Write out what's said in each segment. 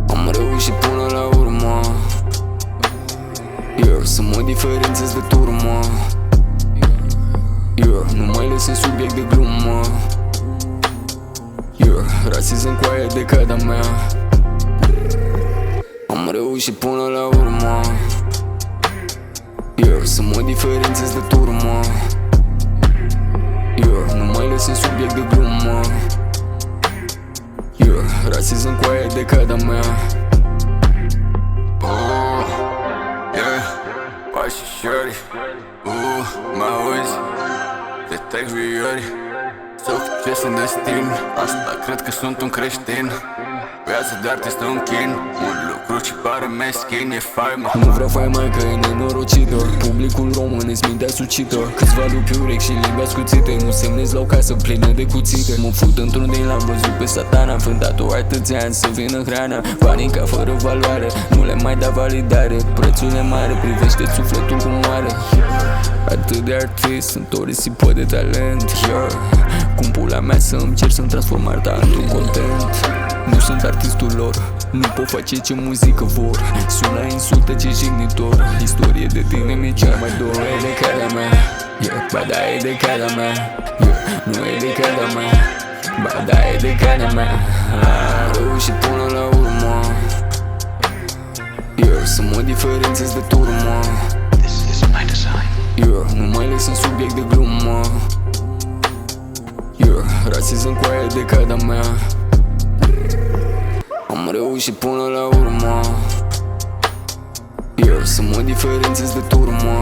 Am reușit până la urmă, să mă diferențez de turmă. Nu mai lăsăm subiect de glumă. Rasism cu aia de cada mea. Am reușit până la urmă, să mă diferențez de turmă. Nu mai lăsăm subiect de glumă. Rasism cu aia de cada mea. Pașișori, mă auzi? Te trec viori, succes în destin. Asta cred că sunt un creștin. Viața de artist un chin. Un lucru ce pare meschin, e faima. Nu vreau faima că e nenorocită. Publicul român îți mintea sucită. Câțiva lupi urechi și limbi ascuțite. Nu semnezi la o casă plină de cuțite. Mă fut într-un din l-am văzut pe satana. Am fândat-o atâția ani să vină hrana. Panica fără valoare, nu le mai da validare. Prețul e mare, privește sufletul cum moare. Atât de artist, sunt o risipă de talent. Cum pula mea să îmi cer să-mi transform arta într-un content. Nu sunt artistul lor, nu pot face ce muzică vor. Sună insultă ce jignitor. Istorie de tine mi-e cea mai dor. Nu e de cara mea, ba da e de cara mea. Nu e de cara mea, ba da e de cara mea. Am reușit până la urmă, să mă diferențez de turmă. Nu mai lăsăm subiect de glumă. Rasism cu aia de cada mea. Am reușit până la urmă, să mă diferențez de turmă.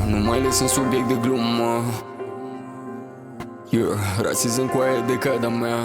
Nu mai lăsăm subiect de glumă. Rasism cu aia de cada mea.